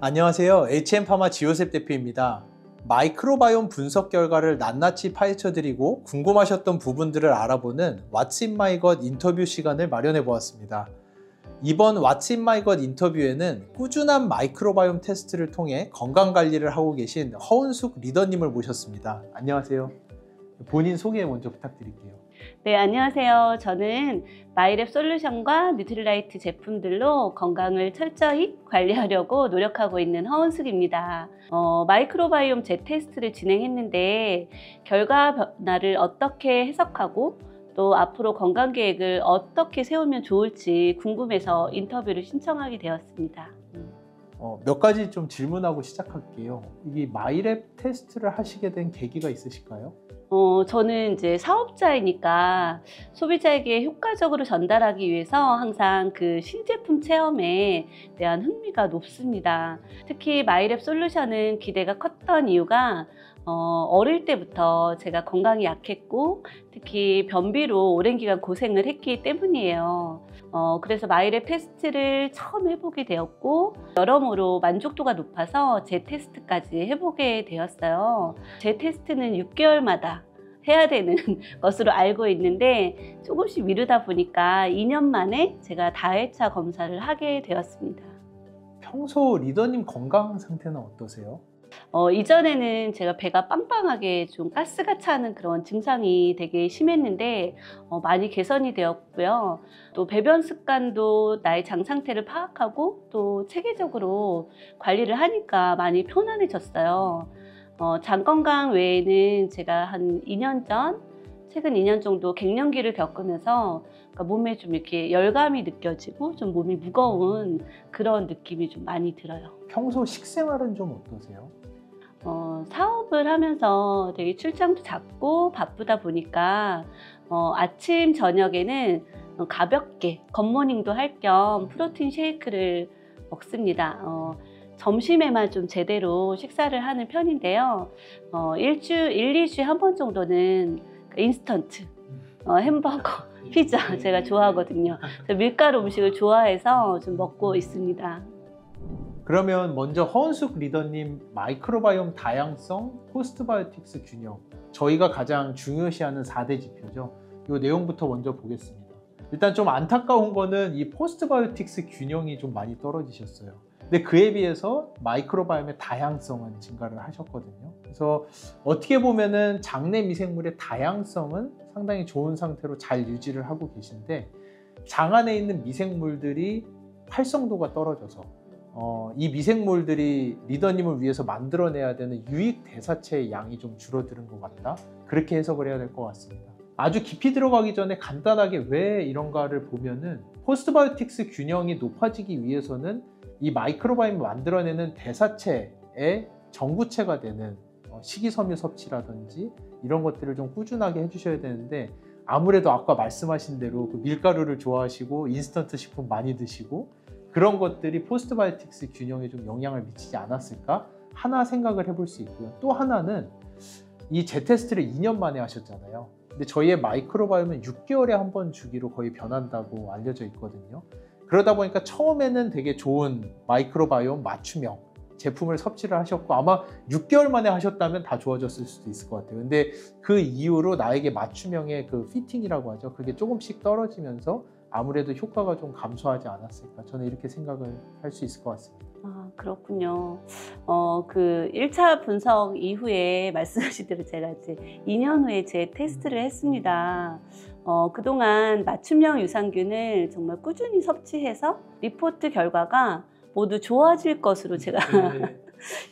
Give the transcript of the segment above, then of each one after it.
안녕하세요. HM파마 지호셉 대표입니다. 마이크로바이옴 분석 결과를 낱낱이 파헤쳐드리고 궁금하셨던 부분들을 알아보는 What's in my gut 인터뷰 시간을 마련해 보았습니다. 이번 What's in my gut 인터뷰에는 꾸준한 마이크로바이옴 테스트를 통해 건강관리를 하고 계신 허은숙 리더님을 모셨습니다. 안녕하세요. 본인 소개 먼저 부탁드릴게요. 네, 안녕하세요. 저는 마이랩 솔루션과 뉴트릴라이트 제품들로 건강을 철저히 관리하려고 노력하고 있는 허은숙입니다. 마이크로바이옴 재테스트를 진행했는데 결과를 어떻게 해석하고 또 앞으로 건강 계획을 어떻게 세우면 좋을지 궁금해서 인터뷰를 신청하게 되었습니다. 몇 가지 좀 질문하고 시작할게요. 이 마이랩 테스트를 하시게 된 계기가 있으실까요? 저는 이제 사업자이니까 소비자에게 효과적으로 전달하기 위해서 항상 그 신제품 체험에 대한 흥미가 높습니다. 특히 마이랩 솔루션은 기대가 컸던 이유가 어릴 때부터 제가 건강이 약했고 특히 변비로 오랜 기간 고생을 했기 때문이에요. 그래서 마이랩 테스트를 처음 해보게 되었고 여러모로 만족도가 높아서 제 테스트까지 해보게 되었어요. 제 테스트는 6개월마다 해야 되는 것으로 알고 있는데 조금씩 미루다 보니까 2년 만에 제가 다회차 검사를 하게 되었습니다. 평소 리더님 건강 상태는 어떠세요? 이전에는 제가 배가 빵빵하게 좀 가스가 차는 그런 증상이 되게 심했는데 많이 개선이 되었고요. 또 배변 습관도 나의 장 상태를 파악하고 또 체계적으로 관리를 하니까 많이 편안해졌어요. 장 건강 외에는 제가 한 2년 전, 최근 2년 정도 갱년기를 겪으면서 몸에 좀 이렇게 열감이 느껴지고 좀 몸이 무거운 그런 느낌이 좀 많이 들어요. 평소 식생활은 좀 어떠세요? 사업을 하면서 되게 출장도 잦고 바쁘다 보니까 아침, 저녁에는 가볍게 굿모닝도 할 겸 프로틴 쉐이크를 먹습니다. 점심에만 좀 제대로 식사를 하는 편인데요. 1, 2주에 한 번 정도는 인스턴트, 햄버거, 피자 제가 좋아하거든요. 밀가루 음식을 좋아해서 좀 먹고 있습니다. 그러면 먼저 허은숙 리더님 마이크로바이옴 다양성, 포스트바이오틱스 균형, 저희가 가장 중요시하는 4대 지표죠. 이 내용부터 먼저 보겠습니다. 일단 좀 안타까운 거는 이 포스트바이오틱스 균형이 좀 많이 떨어지셨어요. 근데 그에 비해서 마이크로바이옴의 다양성은 증가를 하셨거든요. 그래서 어떻게 보면은 장내 미생물의 다양성은 상당히 좋은 상태로 잘 유지를 하고 계신데 장 안에 있는 미생물들이 활성도가 떨어져서 이 미생물들이 리더님을 위해서 만들어내야 되는 유익 대사체의 양이 좀 줄어드는 것 같다. 그렇게 해석을 해야 될 것 같습니다. 아주 깊이 들어가기 전에 간단하게 왜 이런가를 보면은 포스트바이오틱스 균형이 높아지기 위해서는 이 마이크로바이옴을 만들어내는 대사체의 전구체가 되는 식이섬유 섭취라든지 이런 것들을 좀 꾸준하게 해주셔야 되는데 아무래도 아까 말씀하신 대로 그 밀가루를 좋아하시고 인스턴트 식품 많이 드시고 그런 것들이 포스트바이오틱스 균형에 좀 영향을 미치지 않았을까 하나 생각을 해볼 수 있고요. 또 하나는 이 재테스트를 2년 만에 하셨잖아요. 근데 저희의 마이크로바이옴은 6개월에 한 번 주기로 거의 변한다고 알려져 있거든요. 그러다 보니까 처음에는 되게 좋은 마이크로바이옴 맞춤형 제품을 섭취를 하셨고 아마 6개월 만에 하셨다면 다 좋아졌을 수도 있을 것 같아요. 근데 그 이후로 나에게 맞춤형의 그 피팅이라고 하죠. 그게 조금씩 떨어지면서 아무래도 효과가 좀 감소하지 않았을까 저는 이렇게 생각을 할 수 있을 것 같습니다. 아, 그렇군요. 그 1차 분석 이후에 말씀하신 대로 제가 이제 2년 후에 제 테스트를 했습니다. 그동안 맞춤형 유산균을 정말 꾸준히 섭취해서 리포트 결과가 모두 좋아질 것으로 제가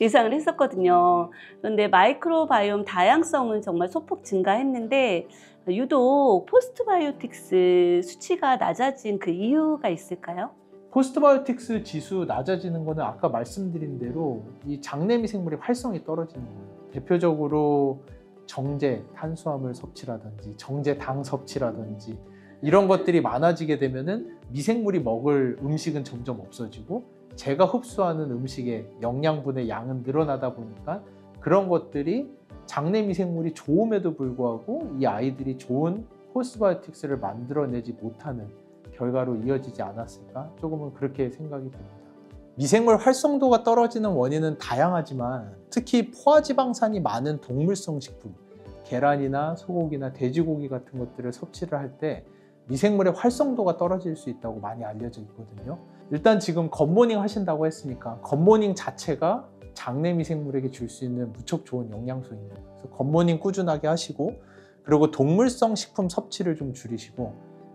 예상을 했었거든요. 그런데 마이크로바이옴 다양성은 정말 소폭 증가했는데 유독 포스트바이오틱스 수치가 낮아진 그 이유가 있을까요? 포스트바이오틱스 지수 낮아지는 거는 아까 말씀드린 대로 이 장내 미생물의 활성이 떨어지는 거예요. 대표적으로 정제, 탄수화물 섭취라든지 정제 당 섭취라든지 이런 것들이 많아지게 되면은 미생물이 먹을 음식은 점점 없어지고 제가 흡수하는 음식의 영양분의 양은 늘어나다 보니까 그런 것들이 장내 미생물이 좋음에도 불구하고 이 아이들이 좋은 포스트바이오틱스를 만들어내지 못하는 결과로 이어지지 않았을까? 조금은 그렇게 생각이 됩니다. 미생물 활성도가 떨어지는 원인은 다양하지만 특히 포화지방산이 많은 동물성 식품, 계란이나 소고기나 돼지고기 같은 것들을 섭취를 할 때 미생물의 활성도가 떨어질 수 있다고 많이 알려져 있거든요. 일단 지금 굿모닝 하신다고 했으니까 굿모닝 자체가 장내 미생물에게 줄 수 있는 무척 좋은 영양소입니다. 그래서 굿모닝 꾸준하게 하시고, 그리고 동물성 식품 섭취를 좀 줄이시고,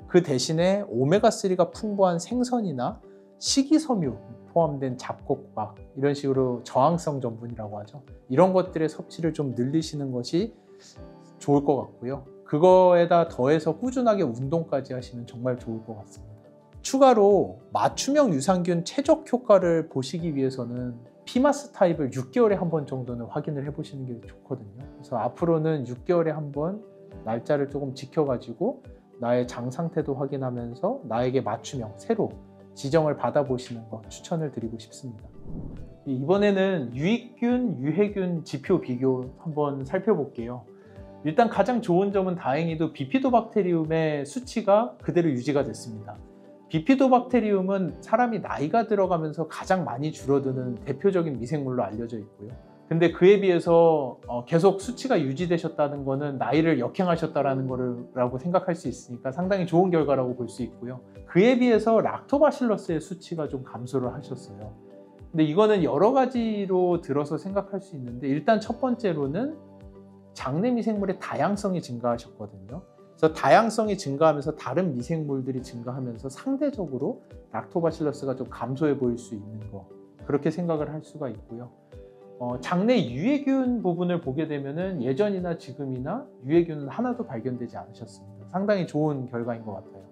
그 대신에 오메가3가 풍부한 생선이나 식이섬유 포함된 잡곡밥, 이런 식으로 저항성 전분이라고 하죠. 이런 것들의 섭취를 좀 늘리시는 것이 좋을 것 같고요. 그거에다 더해서 꾸준하게 운동까지 하시면 정말 좋을 것 같습니다. 추가로 맞춤형 유산균 최적 효과를 보시기 위해서는 피마스 타입을 6개월에 한 번 정도는 확인을 해보시는 게 좋거든요. 그래서 앞으로는 6개월에 한 번 날짜를 조금 지켜가지고 나의 장 상태도 확인하면서 나에게 맞춤형 새로 지정을 받아보시는 거 추천을 드리고 싶습니다. 이번에는 유익균, 유해균 지표 비교 한번 살펴볼게요. 일단 가장 좋은 점은 다행히도 비피도박테리움의 수치가 그대로 유지가 됐습니다. 비피도박테리움은 사람이 나이가 들어가면서 가장 많이 줄어드는 대표적인 미생물로 알려져 있고요. 근데 그에 비해서 계속 수치가 유지되셨다는 것은 나이를 역행하셨다는 거라고 생각할 수 있으니까 상당히 좋은 결과라고 볼 수 있고요. 그에 비해서 락토바실러스의 수치가 좀 감소를 하셨어요. 근데 이거는 여러 가지로 들어서 생각할 수 있는데, 일단 첫 번째로는 장내 미생물의 다양성이 증가하셨거든요. 그래서 다양성이 증가하면서 다른 미생물들이 증가하면서 상대적으로 락토바실러스가 좀 감소해 보일 수 있는 거, 그렇게 생각을 할 수가 있고요. 장내 유해균 부분을 보게 되면은 예전이나 지금이나 유해균은 하나도 발견되지 않으셨습니다. 상당히 좋은 결과인 것 같아요.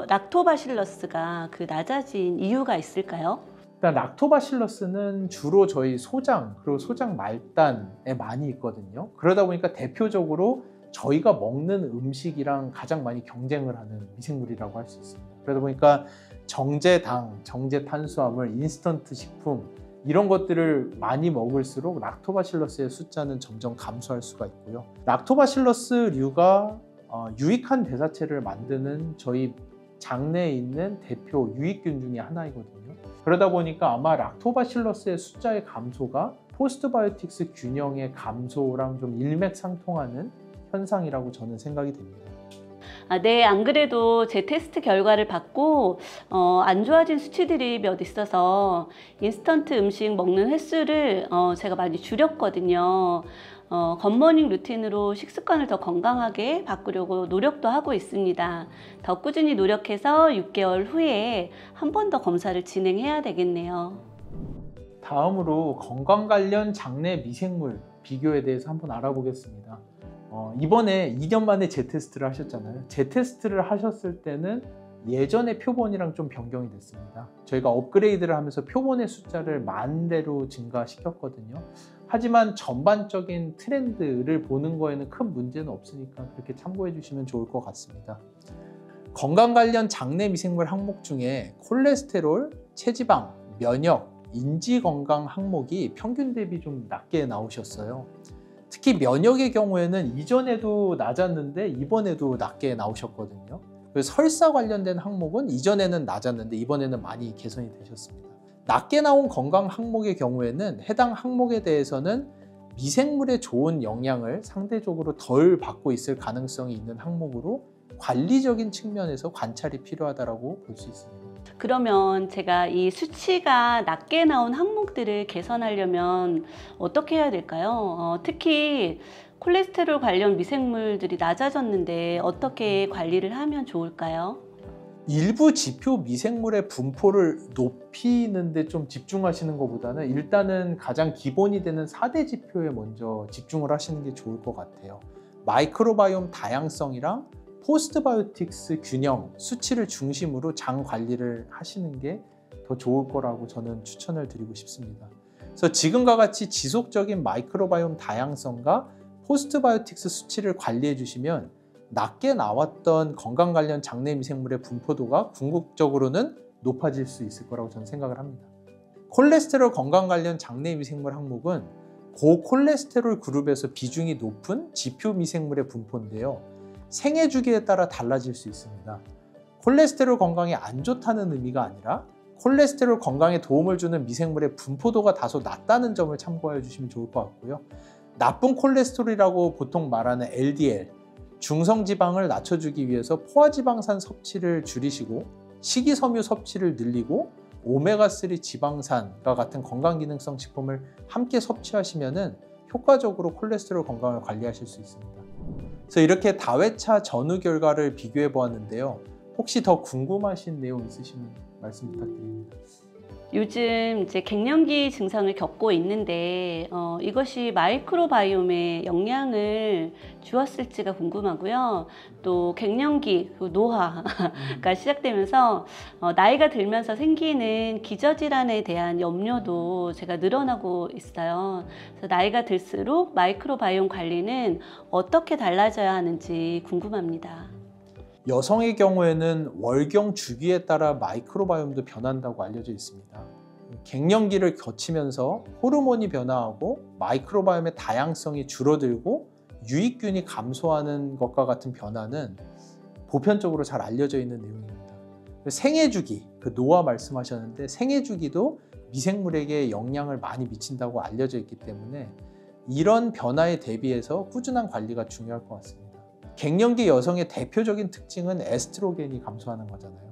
락토바실러스가 낮아진 이유가 있을까요? 일단 락토바실러스는 주로 저희 소장, 그리고 소장 말단에 많이 있거든요. 그러다 보니까 대표적으로 저희가 먹는 음식이랑 가장 많이 경쟁을 하는 미생물이라고 할 수 있습니다. 그러다 보니까 정제당, 정제탄수화물, 인스턴트 식품, 이런 것들을 많이 먹을수록 락토바실러스의 숫자는 점점 감소할 수가 있고요. 락토바실러스류가 유익한 대사체를 만드는 저희 장내에 있는 대표 유익균 중에 하나이거든요. 그러다 보니까 아마 락토바실러스의 숫자의 감소가 포스트바이오틱스 균형의 감소랑 좀 일맥상통하는 현상이라고 저는 생각이 됩니다. 네, 안 그래도 제 테스트 결과를 받고 안 좋아진 수치들이 몇 있어서 인스턴트 음식 먹는 횟수를 제가 많이 줄였거든요. 굿모닝 루틴으로 식습관을 더 건강하게 바꾸려고 노력도 하고 있습니다. 더 꾸준히 노력해서 6개월 후에 한 번 더 검사를 진행해야 되겠네요. 다음으로 건강 관련 장내 미생물 비교에 대해서 한번 알아보겠습니다. 이번에 2년 만에 재테스트를 하셨잖아요. 재테스트를 하셨을 때는 예전의 표본이랑 좀 변경이 됐습니다. 저희가 업그레이드를 하면서 표본의 숫자를 10,000대로 증가시켰거든요. 하지만 전반적인 트렌드를 보는 거에는 큰 문제는 없으니까 그렇게 참고해 주시면 좋을 것 같습니다. 건강 관련 장내 미생물 항목 중에 콜레스테롤, 체지방, 면역, 인지 건강 항목이 평균 대비 좀 낮게 나오셨어요. 특히 면역의 경우에는 이전에도 낮았는데 이번에도 낮게 나오셨거든요. 그래서 설사 관련된 항목은 이전에는 낮았는데 이번에는 많이 개선이 되셨습니다. 낮게 나온 건강 항목의 경우에는 해당 항목에 대해서는 미생물의 좋은 영향을 상대적으로 덜 받고 있을 가능성이 있는 항목으로 관리적인 측면에서 관찰이 필요하다고 볼 수 있습니다. 그러면 제가 이 수치가 낮게 나온 항목들을 개선하려면 어떻게 해야 될까요? 특히 콜레스테롤 관련 미생물들이 낮아졌는데 어떻게 관리를 하면 좋을까요? 일부 지표 미생물의 분포를 높이는 데 좀 집중하시는 것보다는 일단은 가장 기본이 되는 4대 지표에 먼저 집중을 하시는 게 좋을 것 같아요. 마이크로바이옴 다양성이랑 포스트바이오틱스 균형, 수치를 중심으로 장 관리를 하시는 게 더 좋을 거라고 저는 추천을 드리고 싶습니다. 그래서 지금과 같이 지속적인 마이크로바이옴 다양성과 포스트바이오틱스 수치를 관리해 주시면 낮게 나왔던 건강 관련 장내 미생물의 분포도가 궁극적으로는 높아질 수 있을 거라고 저는 생각을 합니다. 콜레스테롤 건강 관련 장내 미생물 항목은 고콜레스테롤 그룹에서 비중이 높은 지표 미생물의 분포인데요. 생애 주기에 따라 달라질 수 있습니다. 콜레스테롤 건강에 안 좋다는 의미가 아니라 콜레스테롤 건강에 도움을 주는 미생물의 분포도가 다소 낮다는 점을 참고해 주시면 좋을 것 같고요. 나쁜 콜레스테롤이라고 보통 말하는 LDL, 중성지방을 낮춰주기 위해서 포화지방산 섭취를 줄이시고 식이섬유 섭취를 늘리고 오메가3 지방산과 같은 건강기능성 식품을 함께 섭취하시면 효과적으로 콜레스테롤 건강을 관리하실 수 있습니다. 그래서 이렇게 다회차 전후 결과를 비교해 보았는데요. 혹시 더 궁금하신 내용 있으시면 말씀 부탁드립니다. 요즘 이제 갱년기 증상을 겪고 있는데 이것이 마이크로바이옴에 영향을 주었을지가 궁금하고요. 또 갱년기, 노화가 시작되면서 나이가 들면서 생기는 기저질환에 대한 염려도 제가 늘어나고 있어요. 그래서 나이가 들수록 마이크로바이옴 관리는 어떻게 달라져야 하는지 궁금합니다. 여성의 경우에는 월경 주기에 따라 마이크로바이옴도 변한다고 알려져 있습니다. 갱년기를 거치면서 호르몬이 변화하고 마이크로바이옴의 다양성이 줄어들고 유익균이 감소하는 것과 같은 변화는 보편적으로 잘 알려져 있는 내용입니다. 생애주기, 노화 말씀하셨는데 생애주기도 미생물에게 영향을 많이 미친다고 알려져 있기 때문에 이런 변화에 대비해서 꾸준한 관리가 중요할 것 같습니다. 갱년기 여성의 대표적인 특징은 에스트로겐이 감소하는 거잖아요.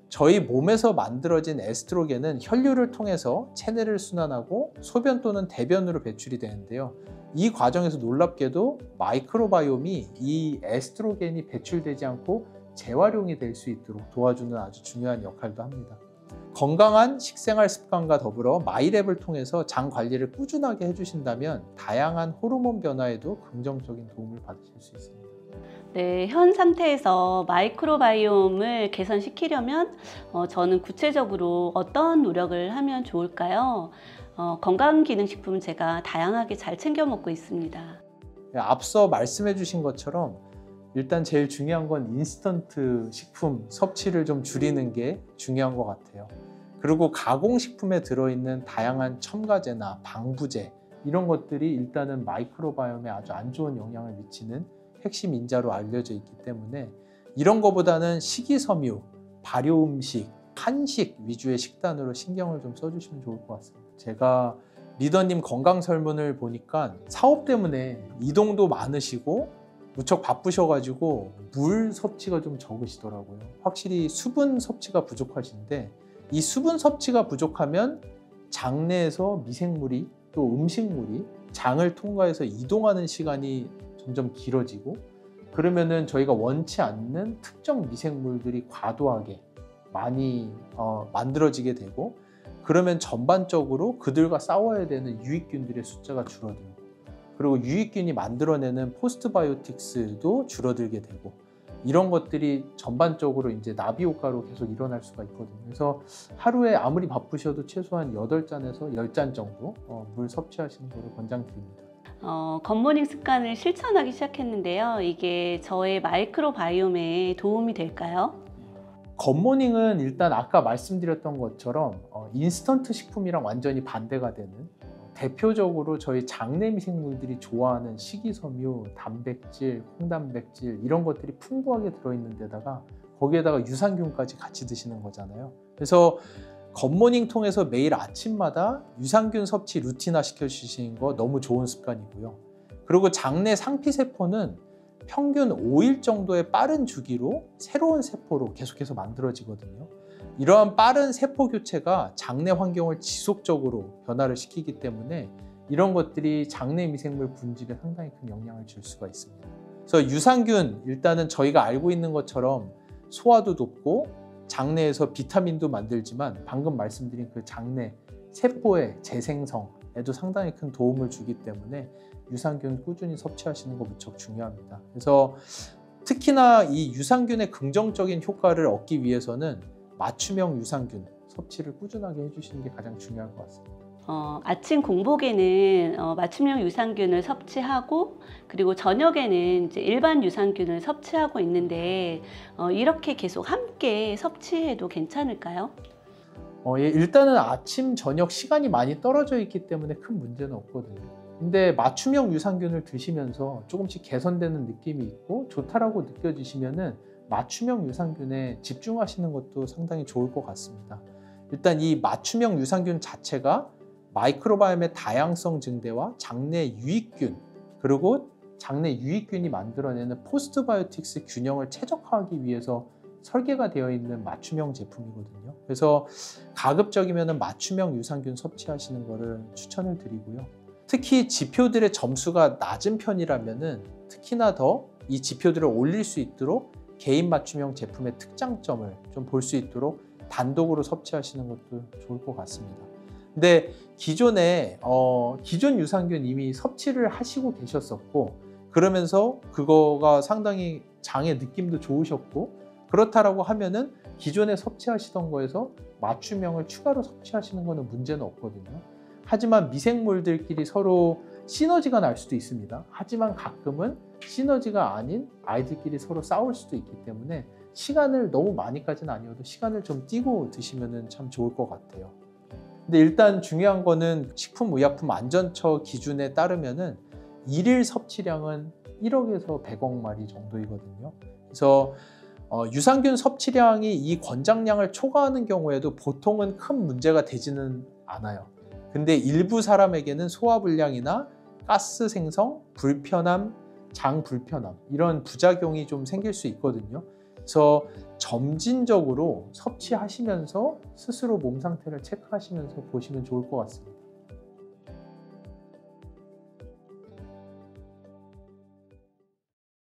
저희 몸에서 만들어진 에스트로겐은 혈류를 통해서 체내를 순환하고 소변 또는 대변으로 배출이 되는데요. 이 과정에서 놀랍게도 마이크로바이옴이 이 에스트로겐이 배출되지 않고 재활용이 될 수 있도록 도와주는 아주 중요한 역할도 합니다. 건강한 식생활 습관과 더불어 마이랩을 통해서 장 관리를 꾸준하게 해주신다면 다양한 호르몬 변화에도 긍정적인 도움을 받으실 수 있습니다. 네, 현 상태에서 마이크로바이옴을 개선시키려면 저는 구체적으로 어떤 노력을 하면 좋을까요? 건강기능식품은 제가 다양하게 잘 챙겨 먹고 있습니다. 앞서 말씀해 주신 것처럼 일단 제일 중요한 건 인스턴트 식품 섭취를 좀 줄이는 게 중요한 것 같아요. 그리고 가공식품에 들어있는 다양한 첨가제나 방부제 이런 것들이 일단은 마이크로바이옴에 아주 안 좋은 영향을 미치는 핵심 인자로 알려져 있기 때문에 이런 거보다는 식이섬유, 발효음식, 한식 위주의 식단으로 신경을 좀 써주시면 좋을 것 같습니다. 제가 리더님 건강 설문을 보니까 사업 때문에 이동도 많으시고 무척 바쁘셔가지고 물 섭취가 좀 적으시더라고요. 확실히 수분 섭취가 부족하신데 이 수분 섭취가 부족하면 장내에서 미생물이 또 음식물이 장을 통과해서 이동하는 시간이 점점 길어지고 그러면은 저희가 원치 않는 특정 미생물들이 과도하게 많이 만들어지게 되고 그러면 전반적으로 그들과 싸워야 되는 유익균들의 숫자가 줄어들고 그리고 유익균이 만들어내는 포스트바이오틱스도 줄어들게 되고 이런 것들이 전반적으로 이제 나비 효과로 계속 일어날 수가 있거든요. 그래서 하루에 아무리 바쁘셔도 최소한 8잔에서 10잔 정도 물 섭취하시는 것을 권장드립니다. 굿모닝 습관을 실천하기 시작했는데요. 이게 저의 마이크로바이옴에 도움이 될까요? 굿모닝은 일단 아까 말씀드렸던 것처럼 인스턴트 식품이랑 완전히 반대가 되는 대표적으로 저희 장내 미생물들이 좋아하는 식이섬유, 단백질, 홍단백질 이런 것들이 풍부하게 들어있는 데다가 거기에다가 유산균까지 같이 드시는 거잖아요. 그래서 굿모닝 통해서 매일 아침마다 유산균 섭취 루틴화 시켜주시는 거 너무 좋은 습관이고요. 그리고 장내 상피세포는 평균 5일 정도의 빠른 주기로 새로운 세포로 계속해서 만들어지거든요. 이러한 빠른 세포 교체가 장내 환경을 지속적으로 변화를 시키기 때문에 이런 것들이 장내 미생물 분집에 상당히 큰 영향을 줄 수가 있습니다. 그래서 유산균 일단은 저희가 알고 있는 것처럼 소화도 돕고 장내에서 비타민도 만들지만 방금 말씀드린 그 장내 세포의 재생성에도 상당히 큰 도움을 주기 때문에 유산균 꾸준히 섭취하시는 거 무척 중요합니다. 그래서 특히나 이 유산균의 긍정적인 효과를 얻기 위해서는 맞춤형 유산균 섭취를 꾸준하게 해주시는 게 가장 중요할 것 같습니다. 아침 공복에는 맞춤형 유산균을 섭취하고 그리고 저녁에는 이제 일반 유산균을 섭취하고 있는데 이렇게 계속 함께 섭취해도 괜찮을까요? 예, 일단은 아침, 저녁 시간이 많이 떨어져 있기 때문에 큰 문제는 없거든요. 근데 맞춤형 유산균을 드시면서 조금씩 개선되는 느낌이 있고 좋다라고 느껴지시면은 맞춤형 유산균에 집중하시는 것도 상당히 좋을 것 같습니다. 일단 이 맞춤형 유산균 자체가 마이크로바이옴의 다양성 증대와 장내 유익균, 그리고 장내 유익균이 만들어내는 포스트바이오틱스 균형을 최적화하기 위해서 설계가 되어 있는 맞춤형 제품이거든요. 그래서 가급적이면 맞춤형 유산균 섭취하시는 것을 추천을 드리고요. 특히 지표들의 점수가 낮은 편이라면 특히나 더 이 지표들을 올릴 수 있도록 개인 맞춤형 제품의 특장점을 좀 볼 수 있도록 단독으로 섭취하시는 것도 좋을 것 같습니다. 근데 기존에 기존 유산균 이미 섭취를 하시고 계셨었고, 그러면서 그거가 상당히 장의 느낌도 좋으셨고, 그렇다라고 하면은 기존에 섭취하시던 거에서 맞춤형을 추가로 섭취하시는 거는 문제는 없거든요. 하지만 미생물들끼리 서로 시너지가 날 수도 있습니다. 하지만 가끔은 시너지가 아닌 아이들끼리 서로 싸울 수도 있기 때문에 시간을 너무 많이까지는 아니어도 시간을 좀 띄고 드시면 참 좋을 것 같아요. 근데 일단 중요한 거는 식품의약품안전처 기준에 따르면은 일일 섭취량은 1억에서 100억 마리 정도이거든요. 그래서 유산균 섭취량이 이 권장량을 초과하는 경우에도 보통은 큰 문제가 되지는 않아요. 근데 일부 사람에게는 소화불량이나 가스 생성, 불편함, 장 불편함 이런 부작용이 좀 생길 수 있거든요. 그래서 점진적으로 섭취하시면서 스스로 몸 상태를 체크하시면서 보시면 좋을 것 같습니다.